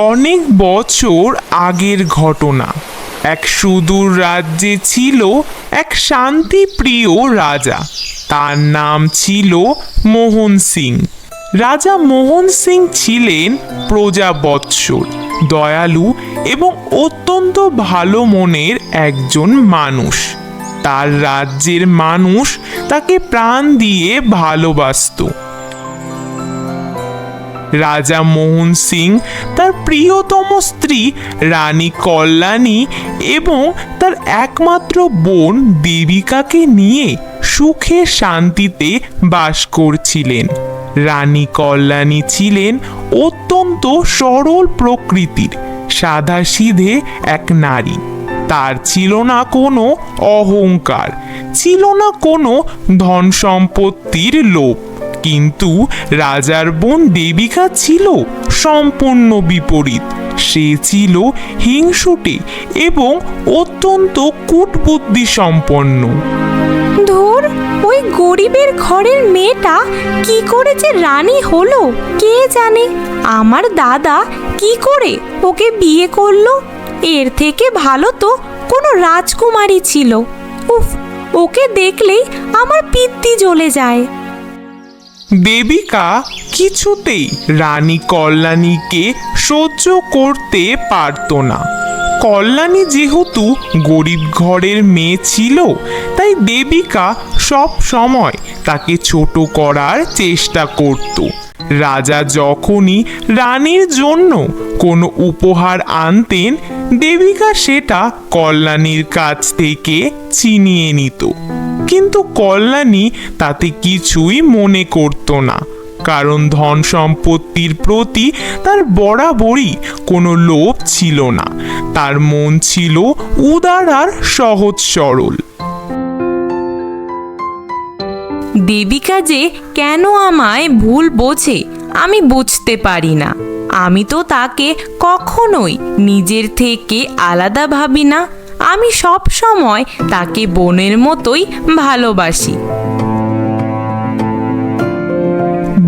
অনেক বছর আগের ঘটনা। এক সুদূর রাজ্যে ছিল এক শান্তিপ্রিয় রাজা। তার নাম ছিল মোহন সিং। রাজা মোহন সিং ছিলেন প্রজাবৎসল, দয়ালু এবং অত্যন্ত ভালো মনের একজন মানুষ। তার রাজ্যের মানুষ তাকে প্রাণ দিয়ে ভালোবাসত। রাজা মোহন সিং তার প্রিয়তম স্ত্রী রানী কল্যাণী এবং তার একমাত্র বোন দেবিকাকে নিয়ে সুখে শান্তিতে বাস করছিলেন। রানী কল্যাণী ছিলেন অত্যন্ত সরল প্রকৃতির, সাদাসিধে এক নারী। তার ছিল না কোনো অহংকার, ছিল না কোনো ধন সম্পত্তির লোভ। কিন্তু রাজার বোন দেবিকা ছিল সম্পূর্ণ বিপরীত। সে ছিল হিংসুটে এবং অত্যন্ত কূটবুদ্ধি সম্পন্ন। ধুর, ওই গরিবের ঘরের মেয়েটা কি করে যে রানী হলো কে জানে। আমার দাদা কি করে ওকে বিয়ে করলো? এর থেকে ভালো তো কোনো রাজকুমারী ছিল। উফ, ওকে দেখলেই আমার পিত্তি জ্বলে যায়। দেবিকা কিছুতেই রানী কল্যাণীকে সহ্য করতে পারত না। কল্যাণী যেহেতু গরিব ঘরের মেয়ে ছিল, তাই দেবিকা সব সময় তাকে ছোট করার চেষ্টা করত। রাজা যখনই রানীর জন্য কোনো উপহার আনতেন, দেবিকা সেটা কল্যাণীর কাছ থেকে ছিনিয়ে নিত। কিন্তু কল্যাণী তাতে কিছুই মনে করত না, কারণ ধন সম্পত্তির প্রতি তার বরাবরই কোনো লোভ ছিল না। তার মন ছিল উদার আর সহজ সরল। দেবিকা যে কেন আমায় ভুল বোঝে আমি বুঝতে পারি না। আমি তো তাকে কখনোই নিজের থেকে আলাদা ভাবি না। আমি সব সময় তাকে বোনের মতোই ভালোবাসি।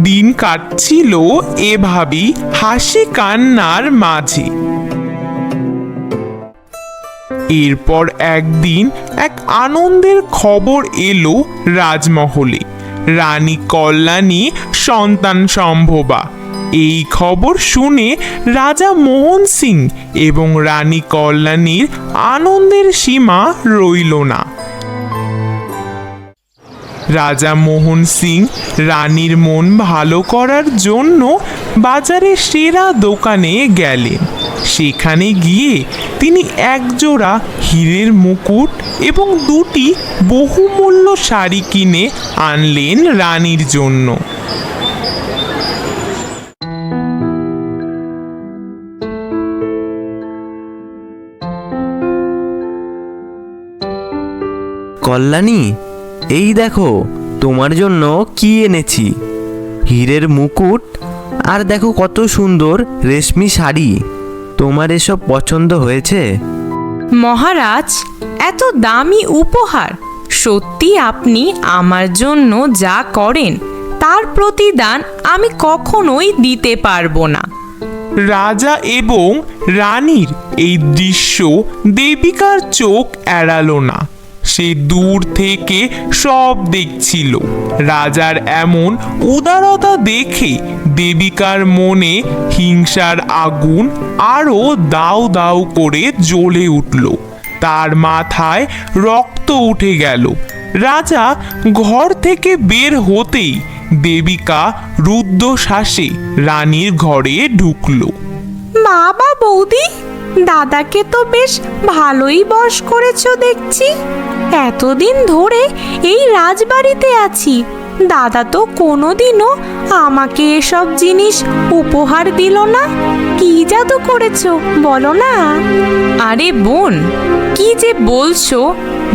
দিন কাটছিল এভাবেই হাসি কান্নার মাঝে। এরপর একদিন এক আনন্দের খবর এলো রাজমহলে। রানী কল্যাণী সন্তান সম্ভবা। এই খবর শুনে রাজা মোহন সিং এবং রানী কল্যাণীর আনন্দের সীমা রইল না। রাজা মোহন সিং রানীর মন ভালো করার জন্য বাজারে সেরা দোকানে গেলেন। সেখানে গিয়ে তিনি একজোড়া হীরের মুকুট এবং দুটি বহুমূল্য শাড়ি কিনে আনলেন রানীর জন্য। কল্যাণী, এই দেখো তোমার জন্য কি এনেছি। হীরের মুকুট আর দেখো কত সুন্দর রেশমি শাড়ি। তোমার এসব পছন্দ হয়েছে? মহারাজ, এত দামি উপহার! সত্যি আপনি আমার জন্য যা করেন তার প্রতিদান আমি কখনোই দিতে পারবো না। রাজা এবং রানীর এই দৃশ্য দেবিকার চোখ এড়ালো না। সে দূর থেকে সব দেখছিল। রাজার এমন উদারতা দেখে দেবিকার মনে হিংসার আগুন আরো দাউ দাউ করে জ্বলে উঠল। তার মাথায় রক্ত উঠে গেল। রাজা ঘর থেকে বের হতেই দেবিকা রুদ্ধশ্বাসে রানীর ঘরে ঢুকলো। বাবা, বৌদি, দাদাকে তো বেশ ভালোই বশ করেছো দেখছি। এতদিন ধরে এই রাজবাড়িতে আছি, দাদা তো কোনোদিনও আমাকে এসব জিনিস উপহার দিল না। কি জাদু করেছো বলো না? আরে বোন, কি যে বলছো!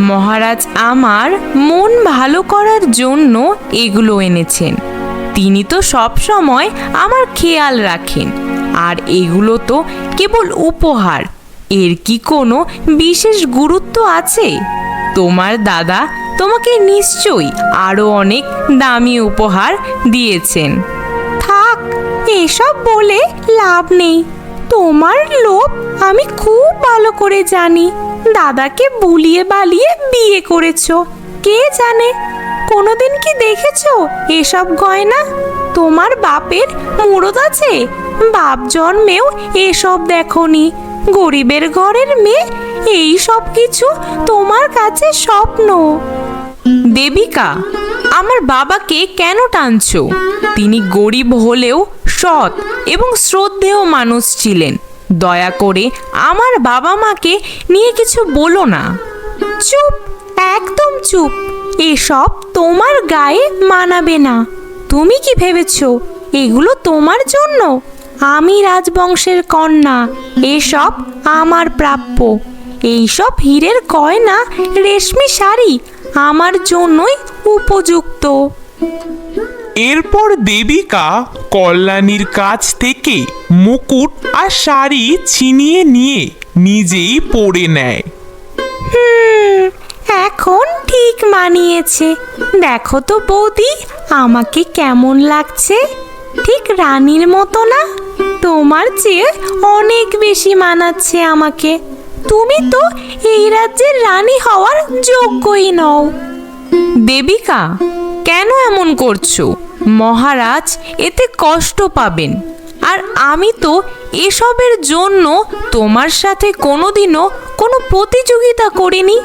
মহারাজ আমার মন ভালো করার জন্য এগুলো এনেছেন। তিনি তো সব সময় আমার খেয়াল রাখেন। আর এগুলো তো কেবল উপহার, এর কি কোনো বিশেষ গুরুত্ব আছে? তোমার দাদা তোমাকে নিশ্চয়ই আরো অনেক দামি উপহার দিয়েছেন। থাক, এসব বলে লাভ নেই। তোমার লোভ আমি খুব ভালো করে জানি। দাদাকে বুলিয়ে বালিয়ে বিয়ে করেছো। কে জানে কোনোদিন কি দেখেছো এসব গয়না? তোমার বাপের মুরত আছে? বাপ জন্মেও এসব দেখোনি। গরিবের ঘরের মেয়ে, এই সব কিছু তোমার কাছে স্বপ্ন। দেবিকা, আমার বাবাকে কেন টানছো? তিনি গরিব হলেও সৎ এবং শ্রদ্ধেয় মানুষ ছিলেন। দয়া করে আমার বাবা মাকে নিয়ে কিছু বলো না। চুপ, একদম চুপ। এসব তোমার গায়ে মানাবে না। তুমি কি ভেবেছো এগুলো তোমার জন্য? আমি রাজবংশের কন্যা, এসব আমার প্রাপ্য। এইসব হীরের গয়না, রেশমি শাড়ি আমার জন্যই উপযুক্ত। এরপর দেবিকা কল্যাণীর কাছ থেকে মুকুট আর শাড়ি ছিনিয়ে নিয়ে নিজেই পরে নেয়। এখন ঠিক মানিয়েছে। দেখো তো বৌদি, আমাকে কেমন লাগছে? ঠিক রানীর মতো না? তোমার চেয়ে অনেক বেশি মানাচ্ছে আমাকে। তুমি তো এই রাজ্যের রানী হওয়ার যোগ্যই নও। দেবিকা, কেন এমন করছো? মহারাজ এতে কষ্ট পাবেন। আর আমি তো এসবের জন্য তোমার সাথে কোনোদিনও কোনো প্রতিযোগিতা করিনি।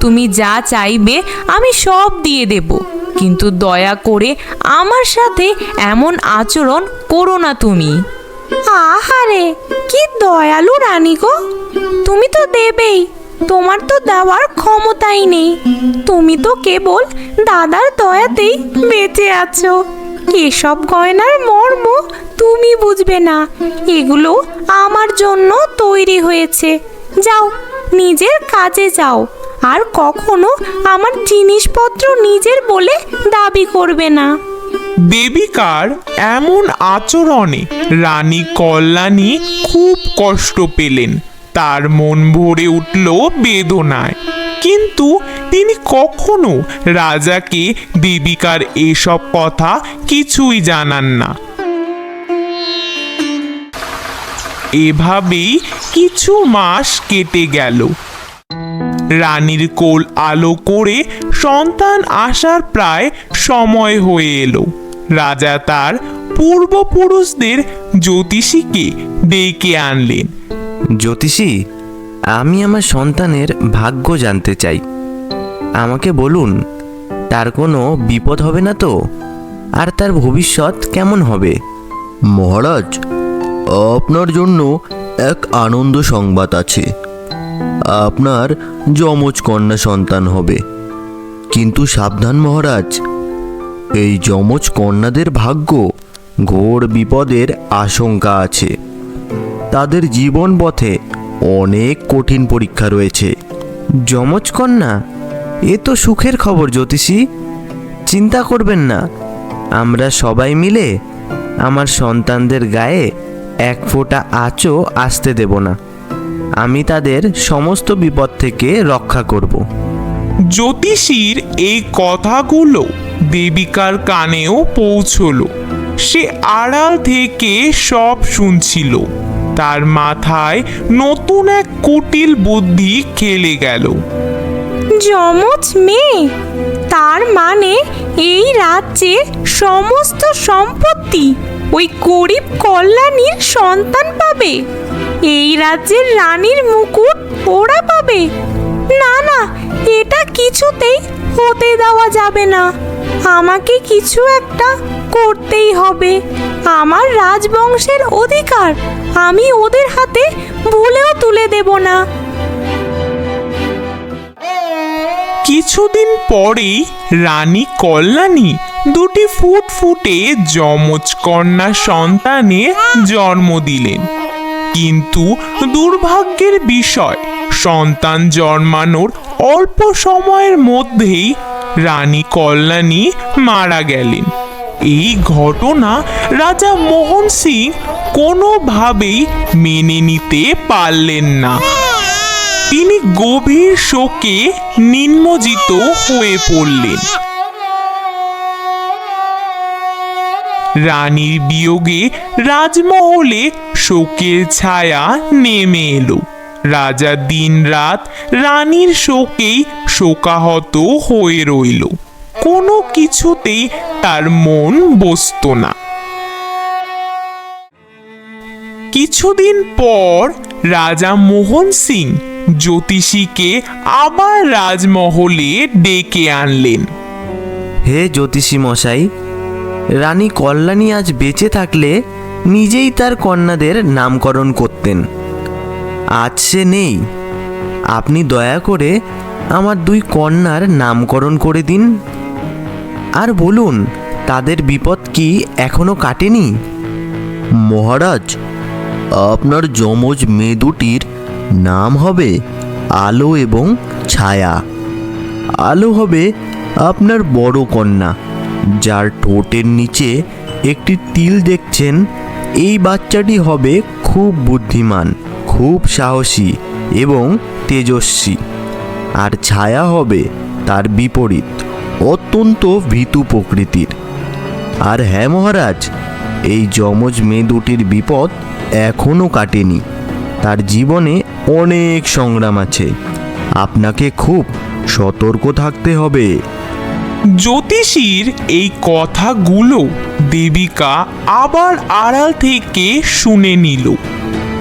তুমি যা চাইবে আমি সব দিয়ে দেব, কিন্তু দয়া করে আমার সাথে এমন আচরণ করো না তুমি। আহারে, কি দয়ালু রানী গো! তুমি তো দেবেই, তোমার তো দেওয়ার ক্ষমতাই নেই। তুমি তো কেবল দাদার দয়াতেই বেঁচে আছো। এসব গয়নার মর্ম তুমি বুঝবে না। এগুলো আমার জন্য তৈরি হয়েছে। যাও, নিজের কাজে যাও। আর কখনো আমার জিনিসপত্র নিজের বলে দাবি করবে না। দেবিকার এমন আচরণে রানী কল্যাণী খুব কষ্ট পেলেন। তার মন ভরে উঠল বেদনায়। কিন্তু তিনি কখনো রাজাকে দেবিকার এসব কথা কিছুই জানান না। এভাবেই কিছু মাস কেটে গেল। রানীর কোল আলো করে সন্তান আসার প্রায় সময় হয়ে এলো। রাজা তার পূর্বপুরুষদের জ্যোতিষীকে ডেকে আনলেন। জ্যোতিষী, আমি আমার সন্তানের ভাগ্য জানতে চাই। আমাকে বলুন, তার কোনো বিপদ হবে না তো? আর তার ভবিষ্যৎ কেমন হবে? মহারাজ, আপনার জন্য এক আনন্দ সংবাদ আছে। আপনার যমজ কন্যা সন্তান হবে। কিন্তু সাবধান মহারাজ, এই যমজ কন্যাদের ভাগ্য ঘোর বিপদের আশঙ্কা আছে। তাদের জীবন পথে অনেক কঠিন পরীক্ষা রয়েছে। যমজ কন্যা? এ তো সুখের খবর জ্যোতিষী। চিন্তা করবেন না, আমরা সবাই মিলে আমার সন্তানদের গায়ে এক ফোঁটা আঁচও আসতে দেব না। আমি তাদের সমস্ত বিপদ থেকে রক্ষা করব। জ্যোতিষীর এই কথাগুলো দেবিকার কানেও পৌঁছলো। সে আড়াল থেকে সব শুনছিল। তার মাথায় নতুন এক কুটিল বুদ্ধি খেলে গেল। যমজ মেয়ে? তার মানে এই রাজ্যে সমস্ত সম্পত্তি ওই গরিব কল্যাণীর সন্তান পাবে? এই রাজ্যের রানীর মুকুট ওরা পাবে? না না, এটা কিছুতেই হতে দেওয়া যাবে না। আমাকে কিছু একটা করতেই হবে। আমার রাজবংশের অধিকার আমি ওদের হাতে ভুলেও তুলে দেব না। কিছুদিন পরেই রানী কল্যাণী দুটি ফুটফুটে যমজ কন্যা সন্তানের জন্ম দিলেন। কিন্তু দুর্ভাগ্যের বিষয়, সন্তান জন্মানোর অল্প সময়ের মধ্যেই রানী কল্যাণী মারা গেলেন। এই ঘটনা রাজা মোহন সিং কোনোভাবেই মেনে নিতে পারলেন না। তিনি গভীর শোকে নিমজ্জিত হয়ে পড়লেন। রানীর বিয়োগে রাজমহলে শোকের ছায়া নেমে এলো। রাজা দিনরাত রানীর শোকেই শোকাহত হয়ে রইল। কোনো কিছুতেই তার মন বসত না। কিছুদিন পর রাজা মোহন সিং জ্যোতিষীকে আবার রাজমহলে ডেকে আনলেন। হে জ্যোতিষী মশাই, রানী কল্যাণী আজ বেঁচে থাকলে নিজেই তার কন্যাদের নামকরণ করতেন। আজ সে নেই। আপনি দয়া করে আমার 2 কন্যার নামকরণ করে দিন। আর বলুন, তাদের বিপদ কি এখনো কাটেনি? মহারাজ, আপনার যমজ মেয়ে দুটির নাম হবে আলো এবং ছায়া। আলো হবে আপনার বড় কন্যা, যার ঠোঁটের নিচে একটি তিল দেখছেন। এই বাচ্চাটি হবে খুব বুদ্ধিমান, খুব সাহসী এবং তেজস্বী। আর ছায়া হবে তার বিপরীত, অত্যন্ত ভীতু প্রকৃতির। আর হ্যাঁ মহারাজ, এই যমজ মেয়ে দুটির বিপদ এখনো কাটেনি। তার জীবনে অনেক সংগ্রাম আছে। আপনাকে খুব সতর্ক থাকতে হবে। জ্যোতিষীর এই কথাগুলো দেবিকা আবার আড়াল থেকে শুনে নিল।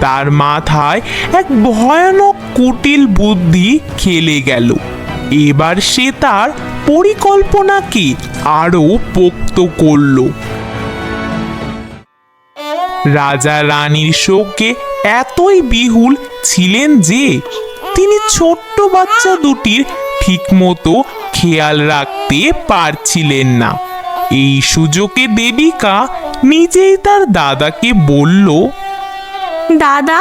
তার মাথায় এক ভয়ানক কুটিল বুদ্ধি খেলে গেল। এবার সে তার পরিকল্পনাকে আরো পোক্ত করল। রাজা রানীর শোকে এতই বিহুল ছিলেন যে তিনি ছোট্ট বাচ্চা দুটির ঠিকমতো খেয়াল রাখতে পারছিলেন না। এই সুযোগে দেবিকা নিজেই তার দাদাকে বলল, দাদা,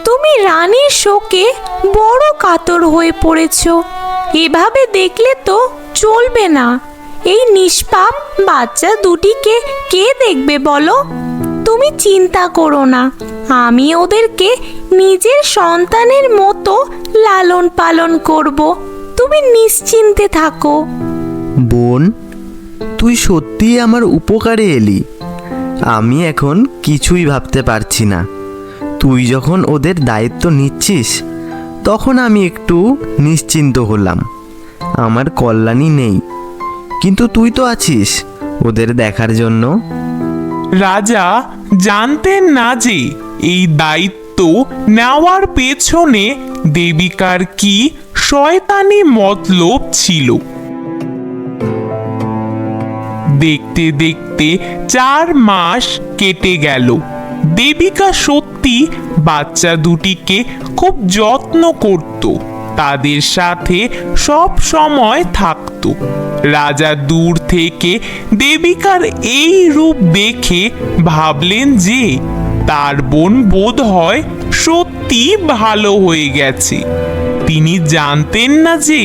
তুমি রানীর শোকে বড় কাতর হয়ে পড়েছ। এভাবে দেখলে তো চলবে না। এই নিষ্পাপ বাচ্চা দুটিকে কে দেখবে বলো? তুমি চিন্তা করো না, আমি ওদেরকে নিজের সন্তানের মতো লালন পালন করব। তুমি নিশ্চিন্তে থাকো। বোন, তুই সত্যিই আমার উপকারে এলি। আমি এখন কিছুই ভাবতে পারছি না। তুই যখন ওদের দায়িত্ব নিচ্ছিস, তখন আমি একটু নিশ্চিন্ত হলাম। আমার কল্যাণী নেই, কিন্তু তুই তো আছিস ওদের দেখার জন্য। রাজা জানতেন না যে এই দায়িত্ব নেওয়ার পেছনে দেবিকার কি শয়তানি মতলব ছিল। দেখতে দেখতে 4 মাস কেটে গেল। দেবিকা সত্যি বাচ্চা দুটিকে খুব যত্ন করত, তাদের সাথে সব সময় থাকত। রাজা দূর থেকে দেবিকার এই রূপ দেখে ভাবলেন যে তার বোন বোধহয় সত্যি ভালো হয়ে গেছে। তিনি জানতেন না যে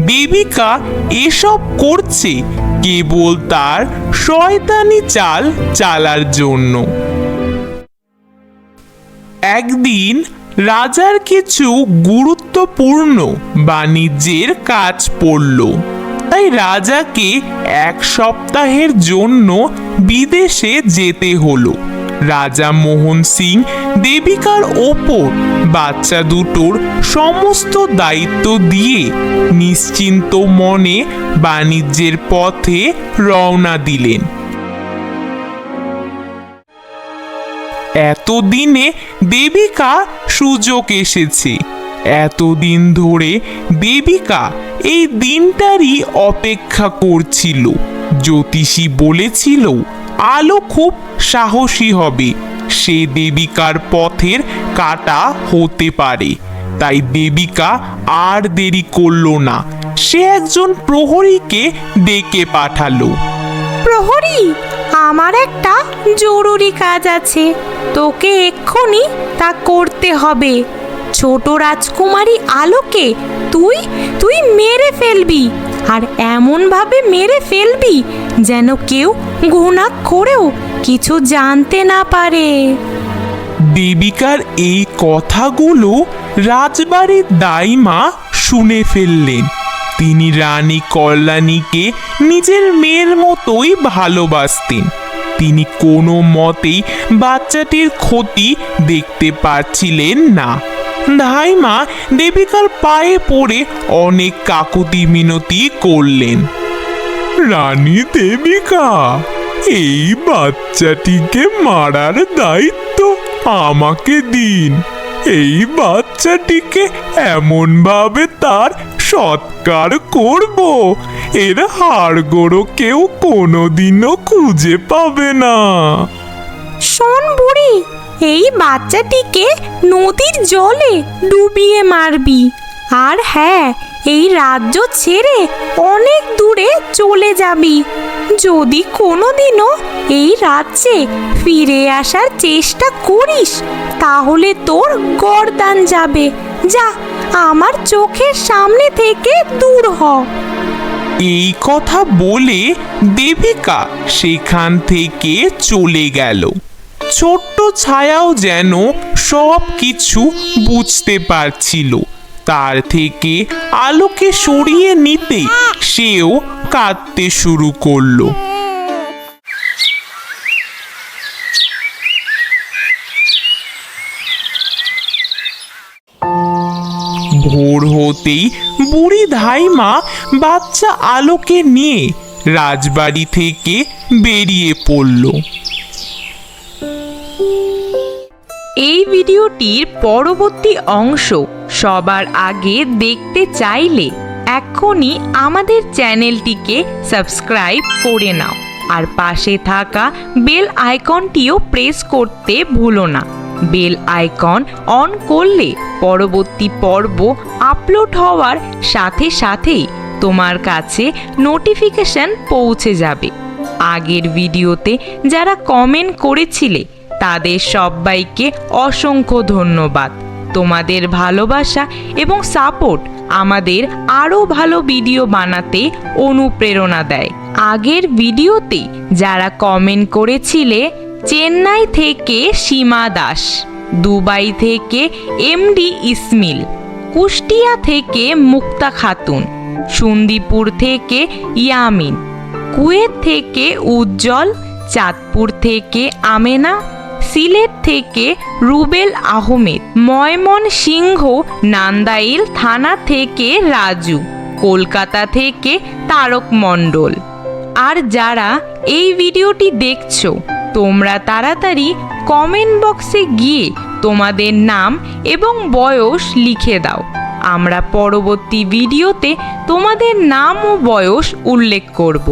দেবিকা এসব করছে কেবল তার শয়তানি চাল চালার জন্য। একদিন রাজার কিছু গুরুত্বপূর্ণ বাণিজ্যের কাজ পড়ল, তাই রাজাকে 1 সপ্তাহের জন্য বিদেশে যেতে হলো। রাজা মোহন সিং দেবিকার ওপর বাচ্চা দুটোর সমস্ত দায়িত্ব দিয়ে নিশ্চিন্ত মনে বাণিজ্যের পথে রওনা দিলেন। এতদিনে দেবিকা সুযোগ এসেছে। এতদিন ধরে দেবিকা এই দিনটারই অপেক্ষা করছিল। জ্যোতিষী বলেছিল আলো খুব সাহসী হবে, সে দেবিকার পথের কাঁটা হতে পারে। তাই দেবিকা আর দেরি করল না। সে একজন প্রহরীকে ডেকে পাঠালো। প্রহরী, আমার একটা জরুরি কাজ আছে, তোকে এক্ষুনি তা করতে হবে। ছোট রাজকুমারী আলোকে তুই মেরে ফেলবি, আর এমন ভাবে মেরে ফেলবি যেন কেউ গুনাহ করেও কিছু জানতে না পারে। দেবিকার এই কথাগুলো রাজবাড়ির দাইমা শুনে ফেললেন। তিনি রানী কল্যাণীকে নিজের মেয়ের মতোই ভালোবাসতেন। তিনি কোনো মতেই বাচ্চাটির ক্ষতি দেখতে পারছিলেন না। ধাইমা দেবিকার পায়ে পড়ে অনেক কাকুতি মিনতি করলেন। রানী দেবিকা, এই বাচ্চাটিকে মারার দায়িত্ব আমাকে দিন। এই বাচ্চাটিকে এমন ভাবে তার সৎকার করব, এর হাড়গোড়ো কেউ কোনোদিনও খুঁজে পাবে না। শোন বুড়ি, এই বাচ্চাটিকে নদীর জলে ডুবিয়ে মারবি। আর হ্যাঁ, এই রাজ্য ছেড়ে অনেক দূরে চলে যাবি। যদি কোনোদিনও এই রাজ্যে ফিরে আসার চেষ্টা করিস তাহলে তোর গর্দান যাবে। যা, আমার চোখের সামনে থেকে দূর হ। এই কথা বলে দেবিকা সেখান থেকে চলে গেল। ছোট্ট ছায়াও যেন সব কিছু বুঝতে পারছিল। তার থেকে আলোকে সরিয়ে নিতে সেও কাঁদতে শুরু করলো। ভোর হতেই বুড়ি ধাইমা বাচ্চা আলোকে নিয়ে রাজবাড়ি থেকে বেরিয়ে পড়ল। এই ভিডিওটির পরবর্তী অংশ সবার আগে দেখতে চাইলে এক্ষুনি আমাদের চ্যানেলটিকে সাবস্ক্রাইব করে নাও আর পাশে থাকা বেল আইকনটিও প্রেস করতে ভুলো না। বেল আইকন অন করলে পরবর্তী পর্ব আপলোড হওয়ার সাথে সাথেই তোমার কাছে নোটিফিকেশন পৌঁছে যাবে। আগের ভিডিওতে যারা কমেন্ট করেছিলে তাদের সবাইকে অসংখ্য ধন্যবাদ। তোমাদের ভালোবাসা এবং সাপোর্ট আমাদের আরও ভালো ভিডিও বানাতে অনুপ্রেরণা দেয়। আগের ভিডিওতে যারা কমেন্ট করেছিলে, চেন্নাই থেকে সীমা দাস, দুবাই থেকে এমডি ইসমিল, কুষ্টিয়া থেকে মুক্তা খাতুন, সন্দীপুর থেকে ইয়ামিন, কুয়েত থেকে উজ্জ্বল, চাঁদপুর থেকে আমেনা, সিলেট থেকে রুবেল আহমেদ, ময়মনসিংহ নান্দাইল থানা থেকে রাজু, কলকাতা থেকে তারক মণ্ডল। আর যারা এই ভিডিওটি দেখছো তোমরা তাড়াতাড়ি কমেন্ট বক্সে গিয়ে তোমাদের নাম এবং বয়স লিখে দাও। আমরা পরবর্তী ভিডিওতে তোমাদের নাম ও বয়স উল্লেখ করব।